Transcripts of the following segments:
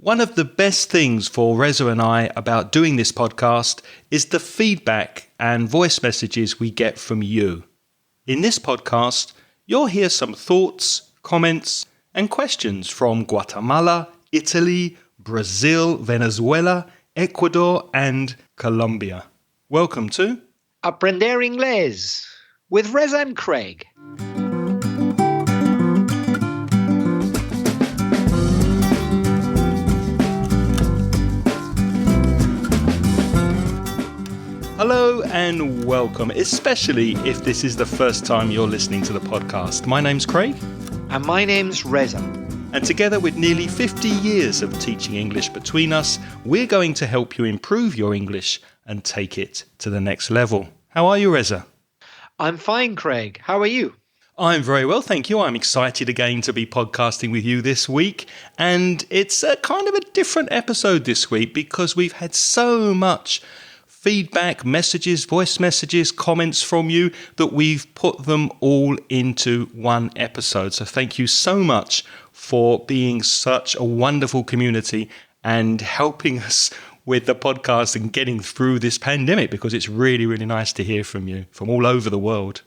One of the best things for Reza and I about doing this podcast is the feedback and voice messages we get from you. In this podcast, you'll hear some thoughts, comments, and questions from Guatemala, Italy, Brazil, Venezuela, Ecuador, and Colombia. Welcome to Aprender Inglés with Reza and Craig. Hello and welcome, especially if this is the first time you're listening to the podcast. My name's Craig. And my name's Reza. And together with nearly 50 years of teaching English between us, we're going to help you improve your English and take it to the next level. How are you, Reza? I'm fine, Craig. How are you? I'm very well, thank you. I'm excited again to be podcasting with you this week. And it's a kind of a different episode this week because we've had so much feedback, messages, voice messages, comments from you that we've put them all into one episode. So thank you so much for being such a wonderful community and helping us with the podcast and getting through this pandemic, because it's really, really nice to hear from you from all over the world.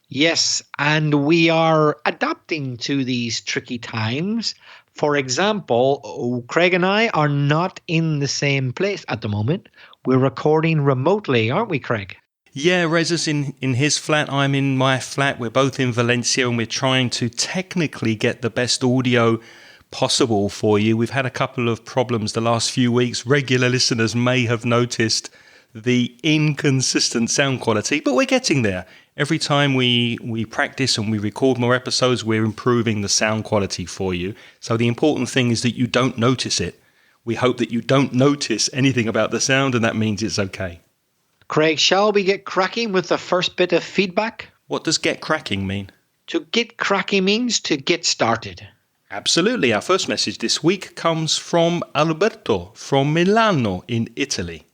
Yes, and we are adapting to these tricky times. For example, Craig and I are not in the same place at the moment. We're recording remotely, aren't we, Craig? Yeah, Reza's in his flat, I'm in my flat. We're both in Valencia and we're trying to technically get the best audio possible for you. We've had a couple of problems the last few weeks. Regular listeners may have noticed the inconsistent sound quality, but we're getting there. Every time we practice and we record more episodes, we're improving the sound quality for you. So the important thing is that you don't notice it. We hope that you don't notice anything about the sound, and that means it's okay. Craig, shall we get cracking with the first bit of feedback? What does get cracking mean? To get cracking means to get started. Absolutely. Our first message this week comes from Alberto from Milano in Italy.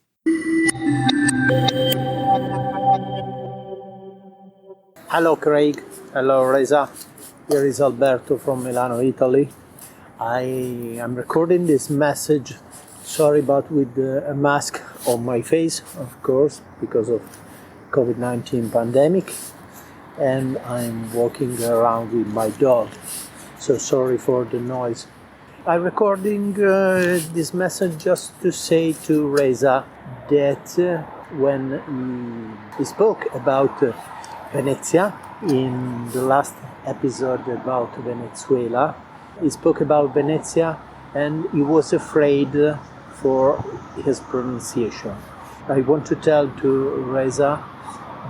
Hello Craig, hello Reza, here is Alberto from Milano, Italy. I am recording this message, sorry, but with a mask on my face, of course, because of COVID-19 pandemic, and I'm walking around with my dog, so sorry for the noise. I'm recording this message just to say to Reza that when he spoke about Venezia in the last episode about Venezuela, he spoke about Venezia and he was afraid for his pronunciation. I want to tell to Reza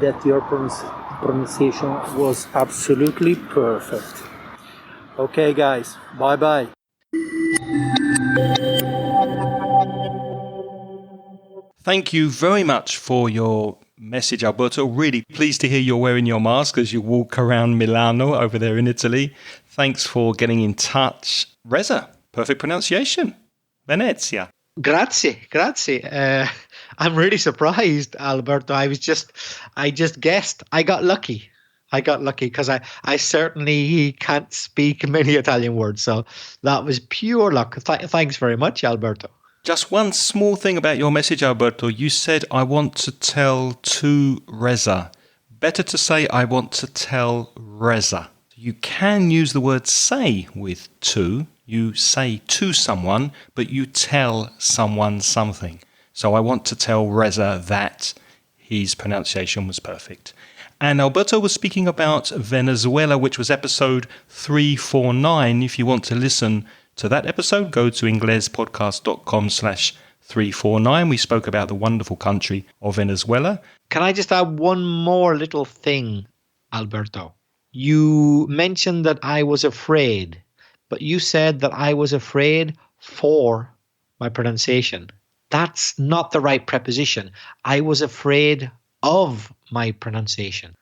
that your pronunciation was absolutely perfect. Okay guys, bye bye. Thank you very much for your message, Alberto. Really pleased to hear you're wearing your mask as you walk around Milano over there in Italy. Thanks for getting in touch. Reza, perfect pronunciation. Venezia. Grazie. I'm really surprised, Alberto. I just guessed. I got lucky because I certainly can't speak many Italian words. So that was pure luck. Thanks very much, Alberto. Just one small thing about your message, Alberto. You said, I want to tell to Reza. Better to say, I want to tell Reza. You can use the word say with to. You say to someone, but you tell someone something. So I want to tell Reza that his pronunciation was perfect. And Alberto was speaking about Venezuela, which was episode 349. If you want to listen to that episode, go to inglespodcast.com/349. We spoke about the wonderful country of Venezuela. Can I just add one more little thing, Alberto? You mentioned that I was afraid, but you said that I was afraid for my pronunciation. That's not the right preposition. I was afraid of my pronunciation.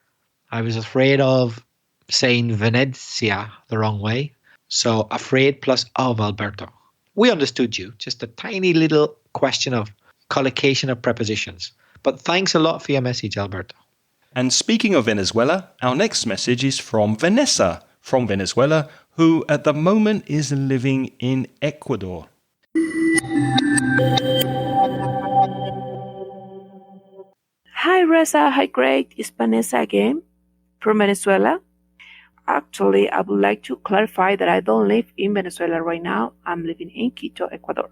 I was afraid of saying Venezia the wrong way. So afraid plus of, Alberto. We understood you. Just a tiny little question of collocation of prepositions. But thanks a lot for your message, Alberto. And speaking of Venezuela, our next message is from Vanessa from Venezuela, who at the moment is living in Ecuador. Hi Reza, hi Craig, it's Vanessa again from Venezuela. Actually, I would like to clarify that I don't live in Venezuela right now. I'm living in Quito, Ecuador.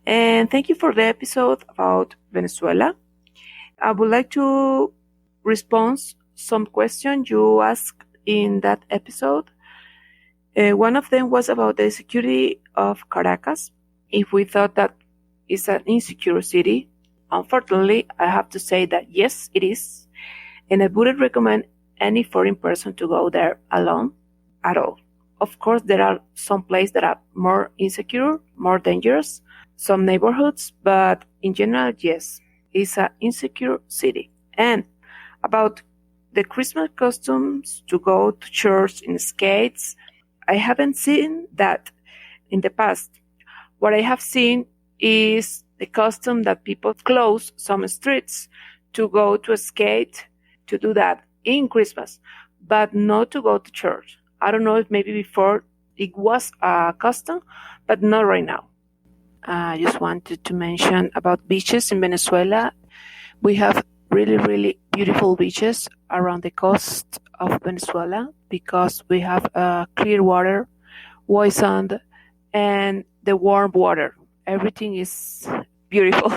And thank you for the episode about Venezuela. I would like to respond some questions you asked in that episode. One of them was about the security of Caracas. If we thought that it's an insecure city, unfortunately, I have to say that yes, it is. And I wouldn't recommend any foreign person to go there alone at all. Of course, there are some places that are more insecure, more dangerous, some neighborhoods, but in general, yes, it's an insecure city. And about the Christmas costumes to go to church in skates, I haven't seen that in the past. What I have seen is the custom that people close some streets to go to skate, to do that in Christmas, but not to go to church. I don't know if maybe before it was a custom, but not right now. I just wanted to mention about beaches in Venezuela. We have really, really beautiful beaches around the coast of Venezuela because we have clear water, white sand, and the warm water. Everything is beautiful,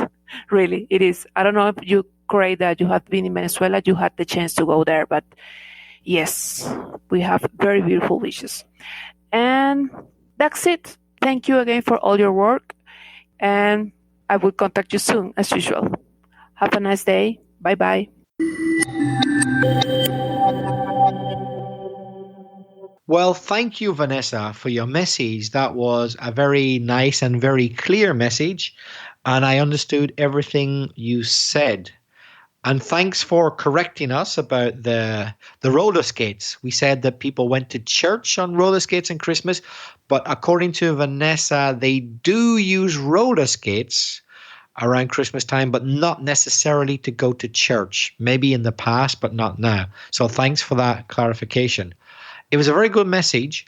really, it is. I don't know if you, Craig, that you have been in Venezuela, you had the chance to go there, but yes, we have very beautiful beaches. And that's it. Thank you again for all your work, and I will contact you soon, as usual. Have a nice day. Bye-bye. Well, thank you, Vanessa, for your message. That was a very nice and very clear message, and I understood everything you said. And thanks for correcting us about the roller skates. We said that people went to church on roller skates on Christmas, but according to Vanessa, they do use roller skates around Christmas time, but not necessarily to go to church. Maybe in the past, but not now. So thanks for that clarification. It was a very good message.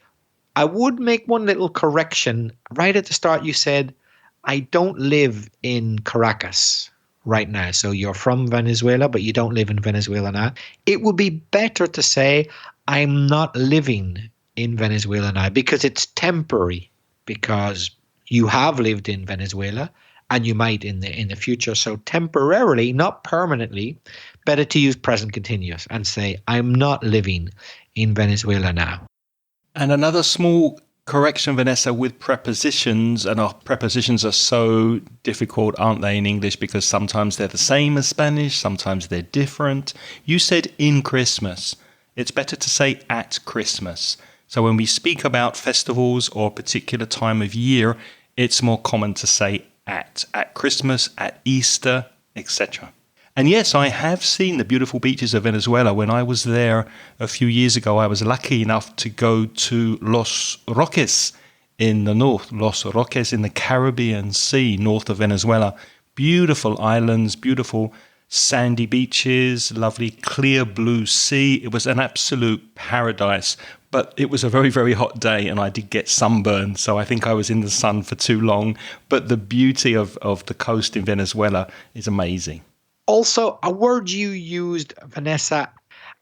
I would make one little correction. Right at the start, you said, I don't live in Caracas right now. So you're from Venezuela, but you don't live in Venezuela now. It would be better to say, I'm not living in Venezuela now, because it's temporary, because you have lived in Venezuela and you might in the future. So temporarily, not permanently, better to use present continuous and say, I'm not living in Venezuela now. And another small correction, Vanessa, with prepositions, and our prepositions are so difficult, aren't they, in English, because sometimes they're the same as Spanish, sometimes they're different. You said in Christmas. It's better to say at Christmas. So when we speak about festivals or a particular time of year, it's more common to say at Christmas, at Easter, etc. And yes, I have seen the beautiful beaches of Venezuela. When I was there a few years ago, I was lucky enough to go to Los Roques in the north, Los Roques in the Caribbean Sea, north of Venezuela. Beautiful islands, beautiful sandy beaches, lovely clear blue sea. It was an absolute paradise, but it was a very, very hot day and I did get sunburned. So I think I was in the sun for too long. But the beauty of the coast in Venezuela is amazing. Also, a word you used, Vanessa,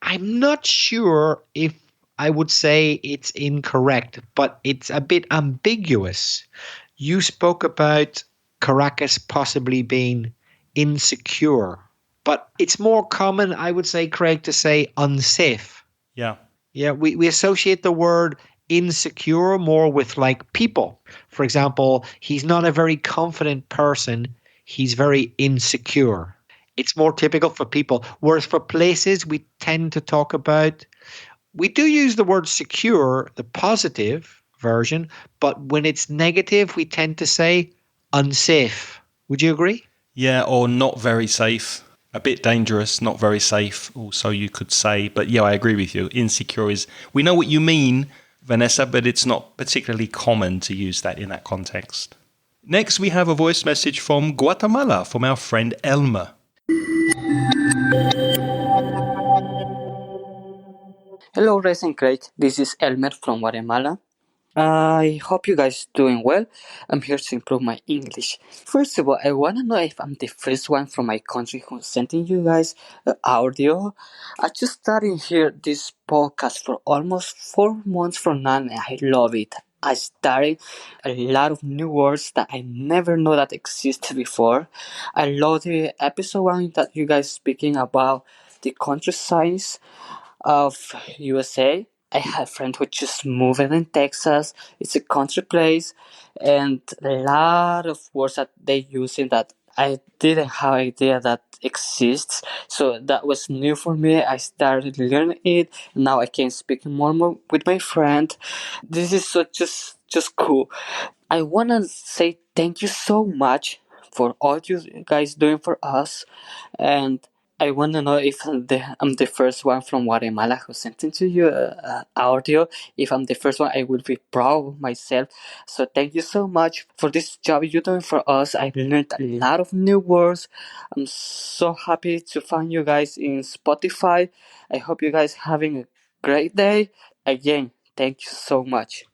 I'm not sure if I would say it's incorrect, but it's a bit ambiguous. You spoke about Caracas possibly being insecure, but it's more common, I would say, Craig, to say unsafe. Yeah. Yeah, we associate the word insecure more with like people. For example, he's not a very confident person. He's very insecure. It's more typical for people. Whereas for places, we tend to talk about, we do use the word secure, the positive version, but when it's negative, we tend to say unsafe. Would you agree? Yeah, or not very safe. A bit dangerous, not very safe, also you could say. But yeah, I agree with you. Insecure is, we know what you mean, Vanessa, but it's not particularly common to use that in that context. Next, we have a voice message from Guatemala, from our friend Elmer. Hello, Racing Craig. This is Elmer from Guatemala. I hope you guys doing well. I'm here to improve my English. First of all, I wanna know if I'm the first one from my country who's sending you guys audio. I just started here this podcast for almost 4 months from now, and I love it. I started a lot of new words that I never know that existed before. I love the episode one that you guys speaking about the countryside of USA. I have friends who just moved in Texas. It's a country place, and a lot of words that they using that I didn't have idea that exists. So that was new for me. I started learning it. Now I can speak more and more with my friend. This is so just cool. I wanna say thank you so much for all you guys doing for us, and I want to know if I'm the first one from Guatemala who sent into you audio. If I'm the first one, I will be proud of myself. So thank you so much for this job you're doing for us. I've learned a lot of new words. I'm so happy to find you guys in Spotify. I hope you guys having a great day. Again, thank you so much.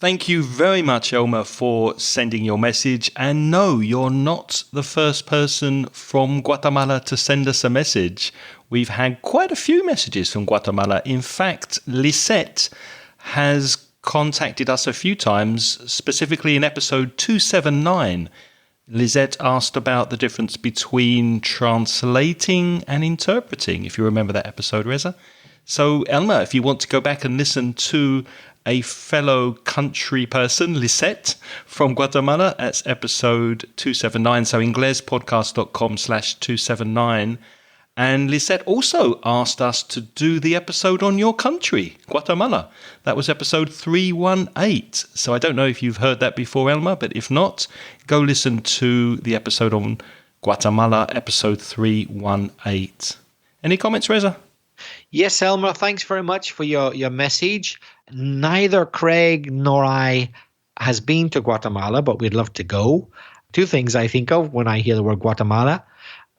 Thank you very much, Elmer, for sending your message. And no, you're not the first person from Guatemala to send us a message. We've had quite a few messages from Guatemala. In fact, Lisette has contacted us a few times, specifically in episode 279. Lisette asked about the difference between translating and interpreting, if you remember that episode, Reza. So, Elmer, if you want to go back and listen to a fellow country person, Lisette, from Guatemala, that's episode 279, so inglespodcast.com/279. And Lisette also asked us to do the episode on your country, Guatemala. That was episode 318. So I don't know if you've heard that before, Elmer, but if not, go listen to the episode on Guatemala, episode 318. Any comments, Reza? Yes, Elmer, thanks very much for your message. Neither Craig nor I has been to Guatemala, but we'd love to go. Two things I think of when I hear the word Guatemala: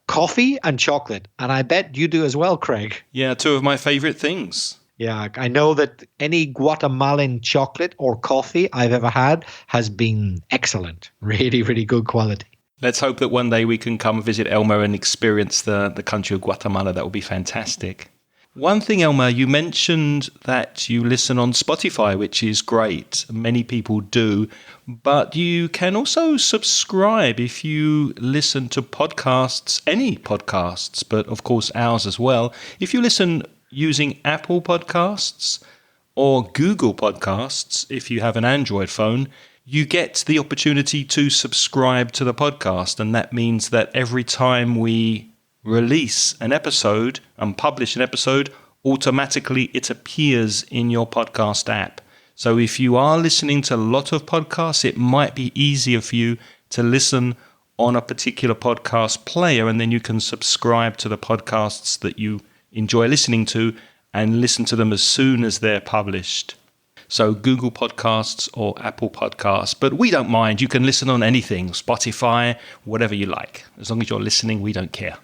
coffee and chocolate. And I bet you do as well, Craig. Yeah, two of my favorite things. Yeah, I know that any Guatemalan chocolate or coffee I've ever had has been excellent. Really, really good quality. Let's hope that one day we can come visit Elmer and experience the country of Guatemala. That would be fantastic. One thing, Elmer, you mentioned that you listen on Spotify, which is great. Many people do. But you can also subscribe if you listen to podcasts, any podcasts, but of course ours as well. If you listen using Apple Podcasts or Google Podcasts, if you have an Android phone, you get the opportunity to subscribe to the podcast. And that means that every time we release an episode and publish an episode, automatically it appears in your podcast app. So if you are listening to a lot of podcasts, it might be easier for you to listen on a particular podcast player, and then you can subscribe to the podcasts that you enjoy listening to and listen to them as soon as they're published. So Google Podcasts or Apple Podcasts, but we don't mind. You can listen on anything, Spotify, whatever you like. As long as you're listening, we don't care.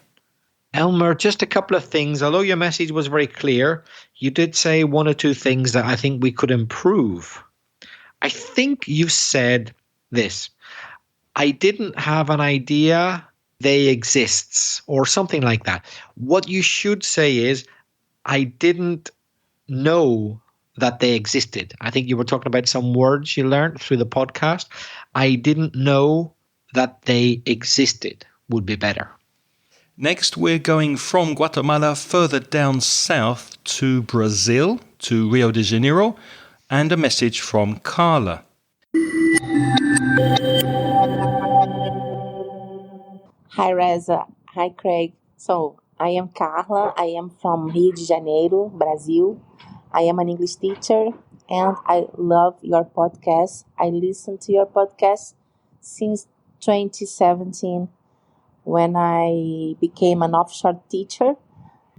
Elmer, just a couple of things. Although your message was very clear, you did say one or two things that I think we could improve. I think you said this: I didn't have an idea they exists, or something like that. What you should say is, I didn't know that they existed. I think you were talking about some words you learned through the podcast. I didn't know that they existed would be better. Next, we're going from Guatemala further down south to Brazil, to Rio de Janeiro, and a message from Carla. Hi, Reza. Hi, Craig. So, I am Carla. I am from Rio de Janeiro, Brazil. I am an English teacher, and I love your podcast. I listen to your podcast since 2017 when I became an offshore teacher,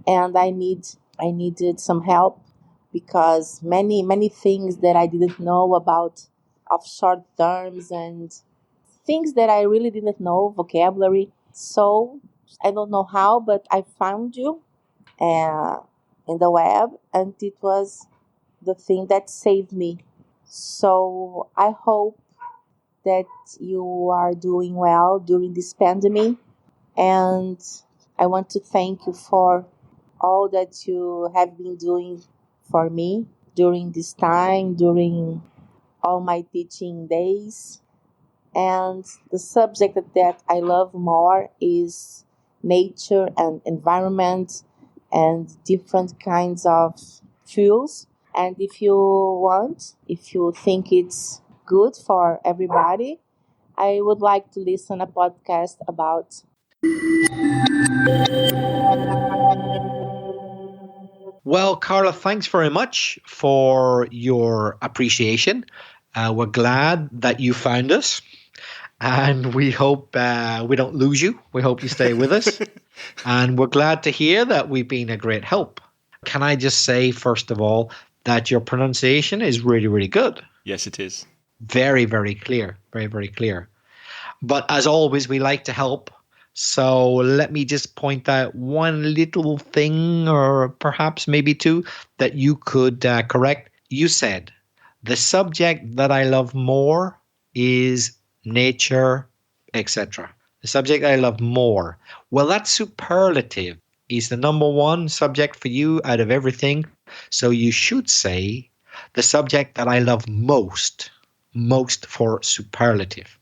and I needed some help because many things that I didn't know about offshore terms and things that I really didn't know, vocabulary. So I don't know how, but I found you. in the web, and it was the thing that saved me. So I hope that you are doing well during this pandemic, and I want to thank you for all that you have been doing for me during this time, during all my teaching days. And the subject that I love more is nature and environment and different kinds of fuels. And if you want, if you think it's good for everybody, I would like to listen a podcast about. Well, Carla, thanks very much for your appreciation. We're glad that you found us, and we hope we don't lose you. We hope you stay with us, and we're glad to hear that we've been a great help. Can I just say, first of all, that your pronunciation is really, really good. Yes, it is. Very, very clear. Very, very clear. But as always, we like to help. So let me just point out one little thing, or perhaps maybe two, that you could correct. You said the subject that I love more is nature, etc. The subject I love more. Well, that superlative is the number one subject for you out of everything. So you should say the subject that I love most for superlative.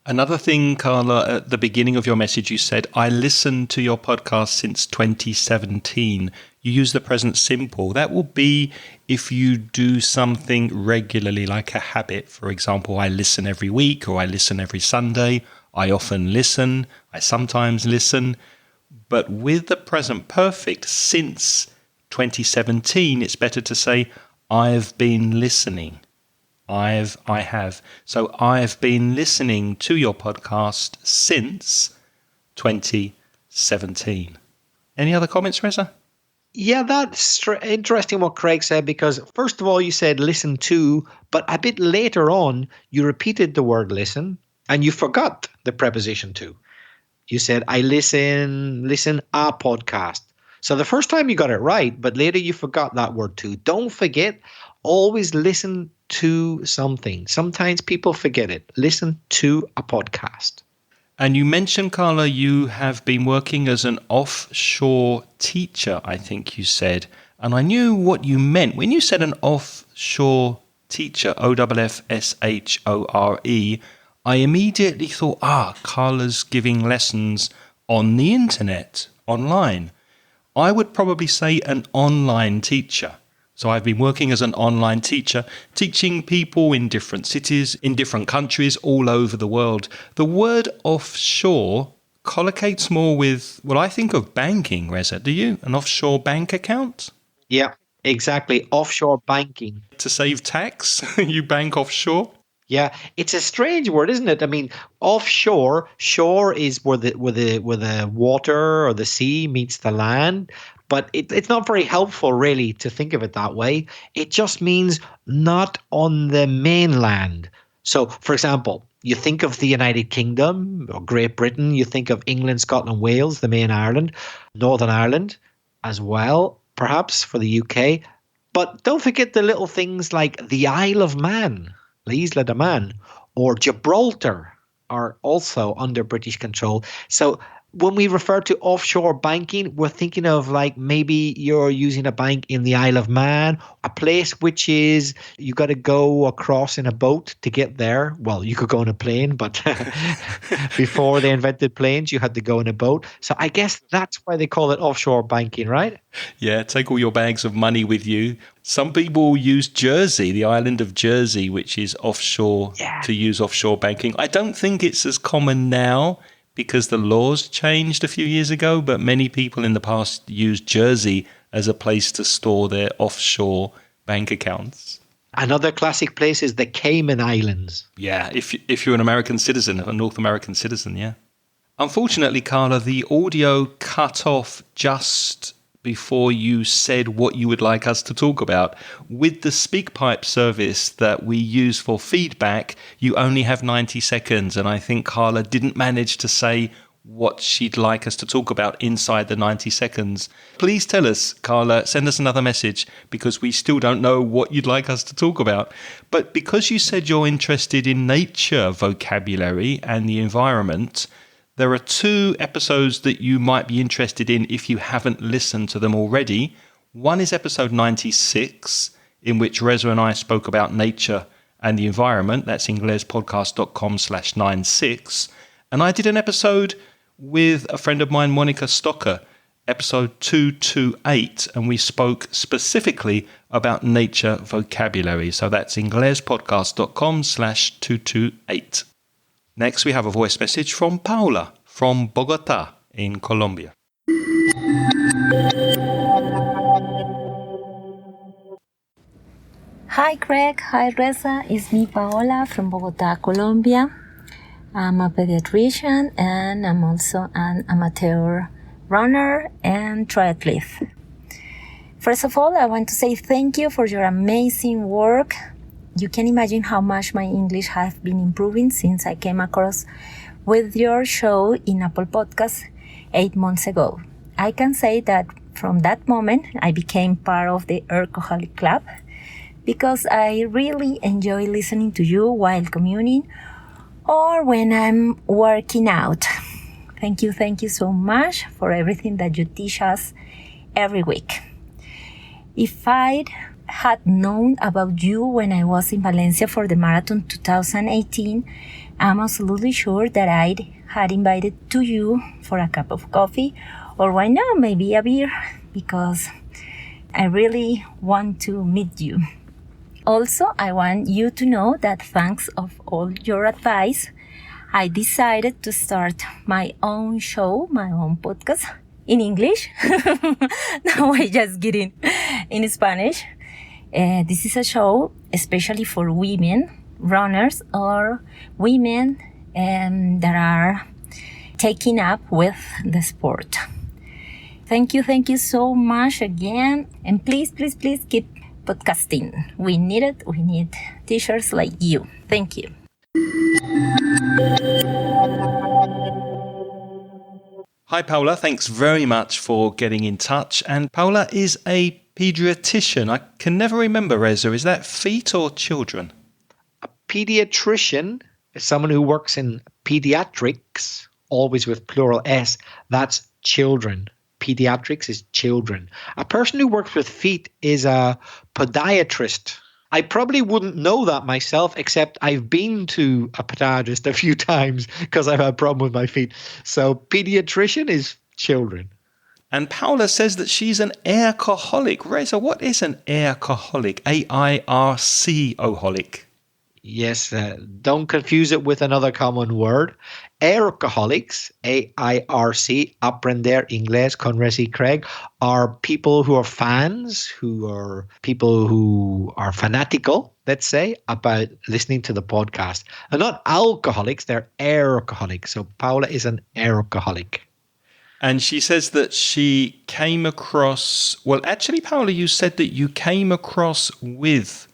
Another thing, Carla, at the beginning of your message, you said, I listened to your podcast since 2017. You use the present simple. That will be if you do something regularly, like a habit. For example, I listen every week, or I listen every Sunday. I often listen. I sometimes listen. But with the present perfect, since 2017, it's better to say, I've been listening. I have. So I've been listening to your podcast since 2017. Any other comments, Reza? Yeah, that's interesting what Craig said, because first of all, you said listen to, but a bit later on, you repeated the word listen and you forgot the preposition to. You said, I listen a podcast. So the first time you got it right, but later you forgot that word to. Don't forget, always listen to something. Sometimes people forget it. Listen to a podcast. And you mentioned, Carla, you have been working as an offshore teacher, I think you said. And I knew what you meant. When you said an offshore teacher, OFFSHORE, I immediately thought, Carla's giving lessons on the internet, online. I would probably say an online teacher. So I've been working as an online teacher, teaching people in different cities, in different countries, all over the world. The word offshore collocates more with, well, I think of banking, Reza. Do you? An offshore bank account? Yeah, exactly. Offshore banking. To save tax, you bank offshore? Yeah, it's a strange word, isn't it? I mean, offshore, shore is where the water or the sea meets the land, but it's not very helpful really to think of it that way. It just means not on the mainland. So, for example, you think of the United Kingdom or Great Britain, you think of England, Scotland, Wales, the main Ireland, Northern Ireland as well, perhaps for the UK. But don't forget the little things like the Isle of Man. Isla de Man, or Gibraltar are also under British control. So when we refer to offshore banking, we're thinking of like maybe you're using a bank in the Isle of Man, a place which is you got to go across in a boat to get there. Well, you could go on a plane, but before they invented planes, you had to go in a boat. So I guess that's why they call it offshore banking, right? Yeah, take all your bags of money with you. Some people use Jersey, the island of Jersey, which is offshore, to use offshore banking. I don't think it's as common now because the laws changed a few years ago, but many people in the past used Jersey as a place to store their offshore bank accounts. Another classic place is the Cayman Islands. Yeah, if you're an American citizen, a North American citizen, yeah. Unfortunately, Carla, the audio cut off just before you said what you would like us to talk about. With the SpeakPipe service that we use for feedback, you only have 90 seconds. And I think Carla didn't manage to say what she'd like us to talk about inside the 90 seconds. Please tell us, Carla, send us another message because we still don't know what you'd like us to talk about. But because you said you're interested in nature vocabulary and the environment, there are 2 episodes that you might be interested in if you haven't listened to them already. One is episode 96, in which Reza and I spoke about nature and the environment. That's inglespodcast.com/96. And I did an episode with a friend of mine, Monica Stocker, episode 228, and we spoke specifically about nature vocabulary. So that's inglespodcast.com/228. Next, we have a voice message from Paula from Bogotá in Colombia. Hi Craig, hi Reza, it's me Paola from Bogotá, Colombia. I'm a pediatrician and I'm also an amateur runner and triathlete. First of all, I want to say thank you for your amazing work. You can imagine how much my English has been improving since I came across with your show in Apple Podcasts 8 months ago. I can say that from that moment, I became part of the AIRC355 Club because I really enjoy listening to you while commuting or when I'm working out. Thank you so much for everything that you teach us every week. If I had known about you when I was in Valencia for the marathon 2018, I'm absolutely sure that I'd had invited to you for a cup of coffee or why not, maybe a beer, because I really want to meet you. Also, I want you to know that thanks of all your advice, I decided to start my own show, my own podcast in English. No, I just kidding. In Spanish. This is a show especially for women runners or women that are taking up with the sport. Thank you so much again. And please keep podcasting. We need it. We need teachers like you. Thank you. Hi, Paula. Thanks very much for getting in touch. And Paula is a pediatrician. I can never remember, Reza. Is that feet or children? A pediatrician is someone who works in pediatrics, always with plural S. That's children. Pediatrics is children. A person who works with feet is a podiatrist. I probably wouldn't know that myself, except I've been to a podiatrist a few times because I've had a problem with my feet. So pediatrician is children. And Paula says that she's an AIRC-aholic. Reza, what is an AIRC-aholic? AIRC-aholic. Yes, don't confuse it with another common word. AIRC-aholics, AIRC, Aprender Inglés con Reza y Craig, are people who are fans, who are people who are fanatical, let's say, about listening to the podcast. And not alcoholics, they're AIRC-aholics. So Paula is an AIRC-aholic. And she says that she came across... Well, actually, Paula, you said that you came across with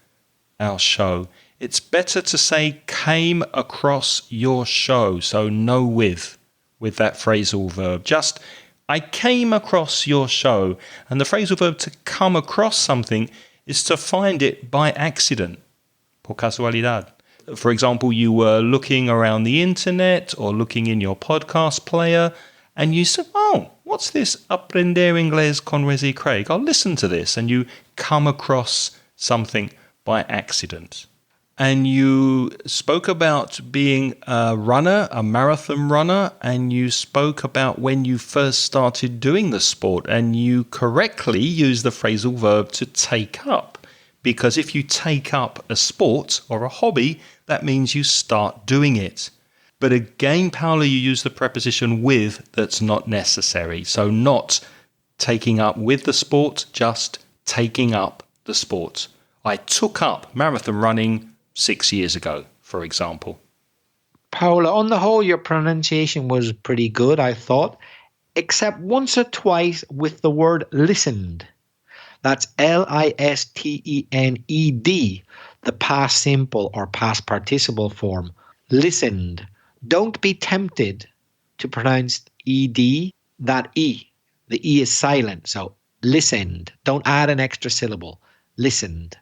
our show. It's better to say came across your show, so no with that phrasal verb. Just, I came across your show. And the phrasal verb to come across something is to find it by accident, por casualidad. For example, you were looking around the internet or looking in your podcast player and you said, oh, what's this Aprender Inglés con Reza y Craig? I'll listen to this. And you come across something by accident. And you spoke about being a runner, a marathon runner, and you spoke about when you first started doing the sport, and you correctly used the phrasal verb to take up. Because if you take up a sport or a hobby, that means you start doing it. But again, Paula, you use the preposition with that's not necessary. So not taking up with the sport, just taking up the sport. I took up marathon running 6 years ago, for example. Paula, on the whole, your pronunciation was pretty good, I thought, except once or twice with the word listened. That's Listened, the past simple or past participle form. Listened. Don't be tempted to pronounce ED, that E. The E is silent, so listened. Don't add an extra syllable. Listened.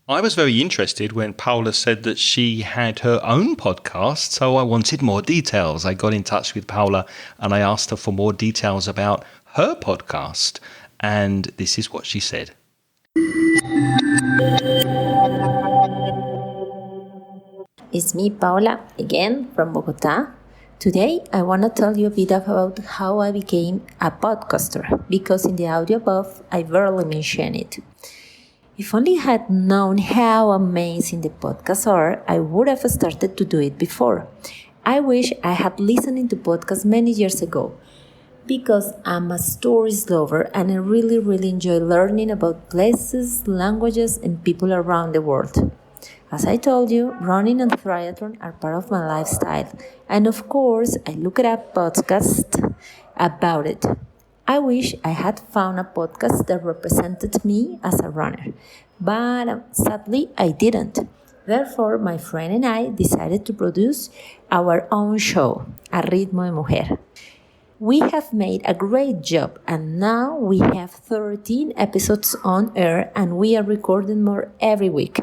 I was very interested when Paula said that she had her own podcast, so I wanted more details. I got in touch with Paula and I asked her for more details about her podcast, and this is what she said. It's me, Paula, again from Bogota. Today, I want to tell you a bit about how I became a podcaster, because in the audio above, I barely mentioned it. If only I had known how amazing the podcasts are, I would have started to do it before. I wish I had listened to podcasts many years ago, because I'm a stories lover and I really enjoy learning about places, languages, and people around the world. As I told you, running and triathlon are part of my lifestyle, and of course, I looked up podcasts about it. I wish I had found a podcast that represented me as a runner, but sadly I didn't. Therefore, my friend and I decided to produce our own show, A Ritmo de Mujer. We have made a great job, and now we have 13 episodes on air and we are recording more every week.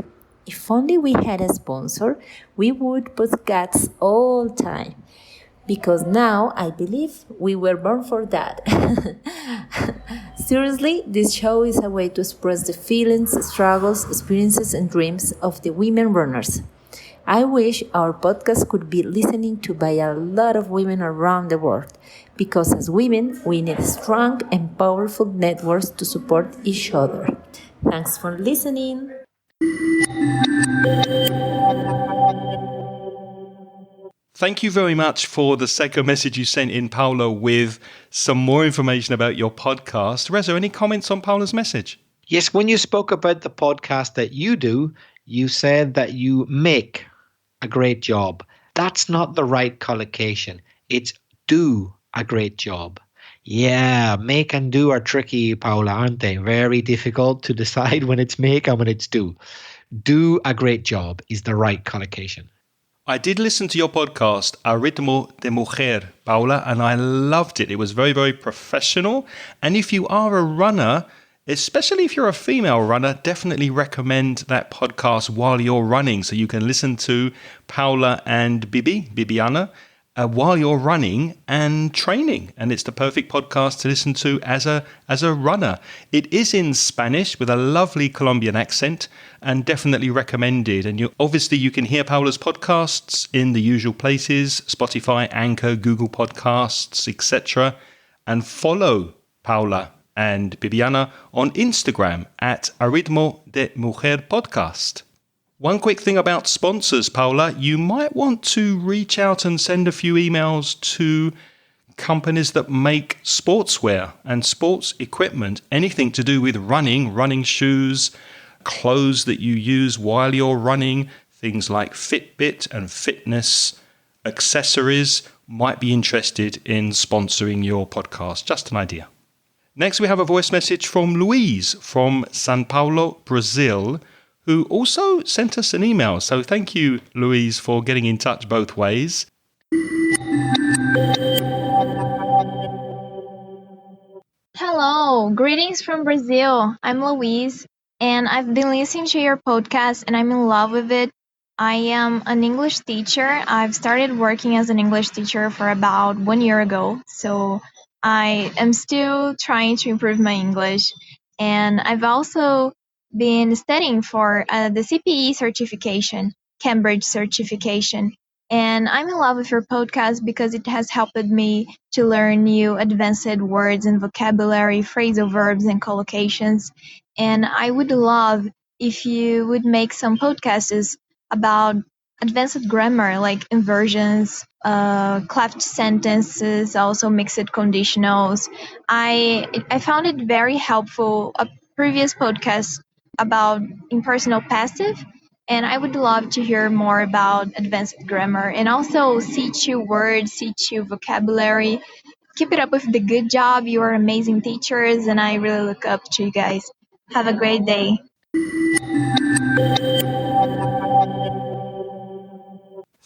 If only we had a sponsor, we would podcast all time. Because now I believe we were born for that. Seriously, this show is a way to express the feelings, struggles, experiences, and dreams of the women runners. I wish our podcast could be listened to by a lot of women around the world, because as women, we need strong and powerful networks to support each other. Thanks for listening. Thank you very much for the second message you sent in, Paula, with some more information about your podcast. Reza, any comments on Paula's message? Yes, when you spoke about the podcast that you do, you said that you make a great job. That's not the right collocation. It's do a great job. Yeah, make and do are tricky, Paula, aren't they? Very difficult to decide when it's make and when it's do. Do a great job is the right collocation. I did listen to your podcast, A Ritmo de Mujer, Paula, and I loved it. It was very professional. And if you are a runner, especially if you're a female runner, definitely recommend that podcast while you're running, so you can listen to Paula and Bibiana, while you're running and training. And it's the perfect podcast to listen to as a runner. It is in Spanish with a lovely Colombian accent, and definitely recommended. And you can hear Paula's podcasts in the usual places: Spotify, Anchor, Google Podcasts, etc. And follow Paula and Bibiana on Instagram at A Ritmo de Mujer Podcast. One quick thing about sponsors, Paula, you might want to reach out and send a few emails to companies that make sportswear and sports equipment, anything to do with running shoes, clothes that you use while you're running, things like Fitbit and fitness accessories might be interested in sponsoring your podcast. Just an idea. Next, we have a voice message from Louise from Sao Paulo, Brazil, who also sent us an email. So thank you, Louise, for getting in touch both ways. Hello, greetings from Brazil. I'm Louise, and I've been listening to your podcast and I'm in love with it. I am an English teacher. I've started working as an English teacher for about 1 year ago, so I am still trying to improve my English. And I've also been studying for the CPE certification, Cambridge certification. And I'm in love with your podcast because it has helped me to learn new advanced words and vocabulary, phrasal verbs, and collocations. And I would love if you would make some podcasts about advanced grammar, like inversions, cleft sentences, also mixed conditionals. I found it very helpful. A previous podcast about impersonal passive, and I would love to hear more about advanced grammar and also C2 words, C2 vocabulary. Keep it up with the good job. You are amazing teachers, and I really look up to you guys. Have a great day.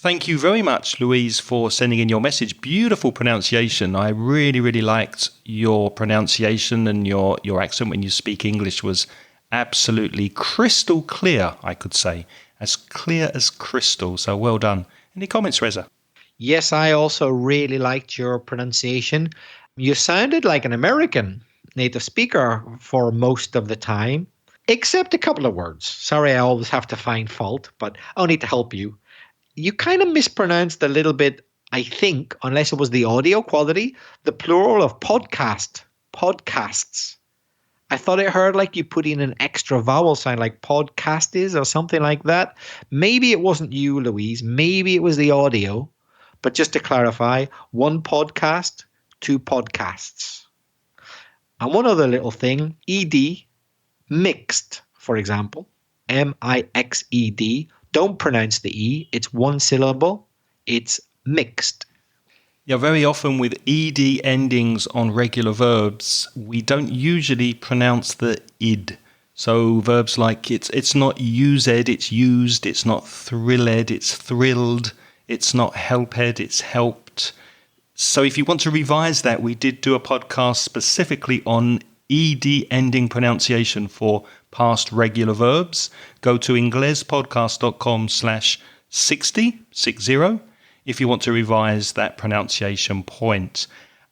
Thank you very much, Louise, for sending in your message. Beautiful pronunciation. I really, really liked your pronunciation, and your accent when you speak English was absolutely crystal clear, I could say. As clear as crystal. So well done. Any comments, Reza? Yes, I also really liked your pronunciation. You sounded like an American native speaker for most of the time, except a couple of words. Sorry, I always have to find fault, but only to help you. You kind of mispronounced a little bit, I think, unless it was the audio quality, the plural of podcast, podcasts. I thought I heard like you put in an extra vowel sound like podcast is or something like that. Maybe it wasn't you, Louise. Maybe it was the audio. But just to clarify, 1 podcast, 2 podcasts. And one other little thing, ED, mixed, for example, M-I-X-E-D. Don't pronounce the E. It's 1 syllable. It's mixed. Yeah, very often with ed endings on regular verbs, we don't usually pronounce the id. So verbs like it's not used, it's used. It's not thrilled, it's thrilled. It's not helped, it's helped. So if you want to revise that, we did do a podcast specifically on ed ending pronunciation for past regular verbs. Go to inglespodcast.com/60 if you want to revise that pronunciation point.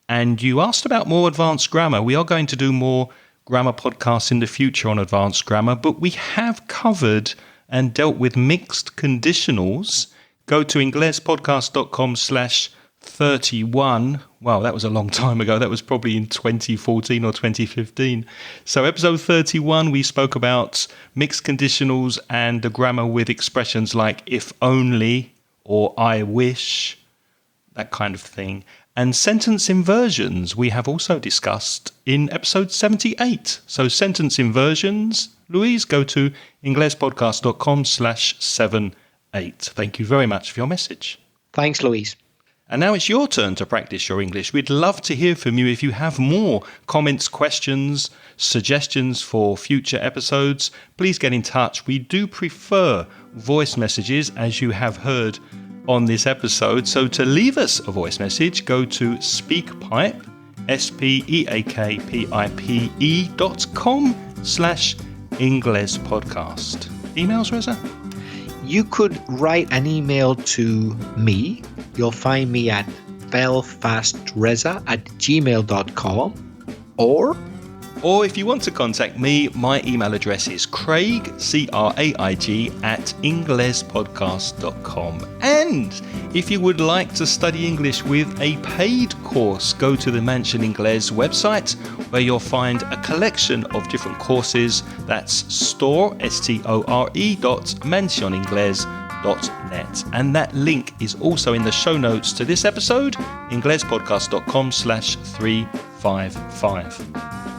And you asked about more advanced grammar. We are going to do more grammar podcasts in the future on advanced grammar, but we have covered and dealt with mixed conditionals. Go to inglespodcast.com/31. Wow, that was a long time ago. That was probably in 2014 or 2015. So episode 31, we spoke about mixed conditionals and the grammar with expressions like if only or I wish, that kind of thing. And sentence inversions we have also discussed in episode 78. So sentence inversions, Louise, go to inglespodcast.com/78. Thank you very much for your message. Thanks, Louise. And now it's your turn to practice your English. We'd love to hear from you if you have more comments, questions, suggestions for future episodes. Please get in touch. We do prefer voice messages, as you have heard on this episode. So to leave us a voice message, go to SpeakPipe, speakpipe.com/Ingles podcast. Emails, Reza? You could write an email to me. You'll find me at belfastreza@gmail.com. Or if you want to contact me, my email address is Craig, Craig, @inglespodcast.com. And if you would like to study English with a paid course, go to the Mansion Ingles website, where you'll find a collection of different courses. That's store.mansioningles.net. And that link is also in the show notes to this episode, inglespodcast.com/355.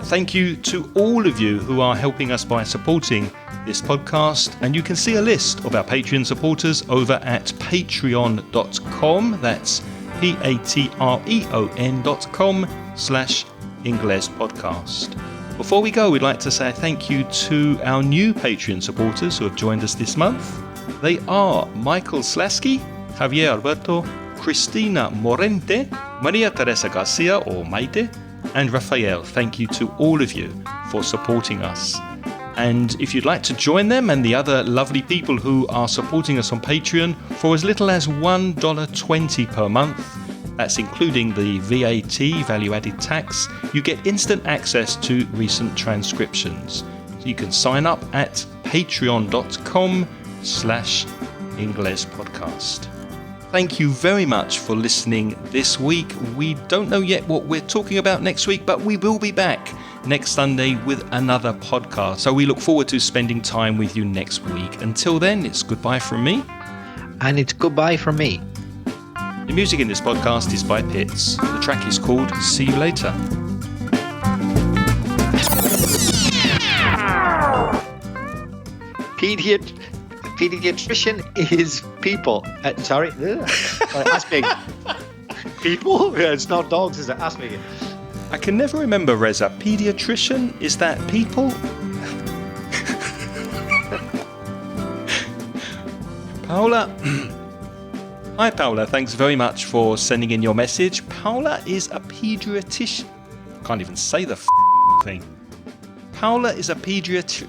Thank you to all of you who are helping us by supporting this podcast. And you can see a list of our Patreon supporters over at patreon.com. That's patreon.com/Ingles podcast. Before we go, we'd like to say thank you to our new Patreon supporters who have joined us this month. They are Michael Slasky, Javier Alberto, Cristina Morente, Maria Teresa Garcia or Maite, and Rafael. Thank you to all of you for supporting us. And if you'd like to join them and the other lovely people who are supporting us on Patreon for as little as $1.20 per month, that's including the VAT, value-added tax, you get instant access to recent transcriptions. So you can sign up at patreon.com/Ingles podcast. Thank you very much for listening this week. We don't know yet what we're talking about next week, but we will be back next Sunday with another podcast. So we look forward to spending time with you next week. Until then, it's goodbye from me. And it's goodbye from me. The music in this podcast is by Pitts. The track is called See You Later. Pediatrician is people. Sorry, ask me. People? Yeah, it's not dogs, is it? Ask me. I can never remember, Reza. Pediatrician? Is that people? Paola? Hi Paula, thanks very much for sending in your message. Paula is a pediatrician. Can't even say the thing. Paula is a pediatrician.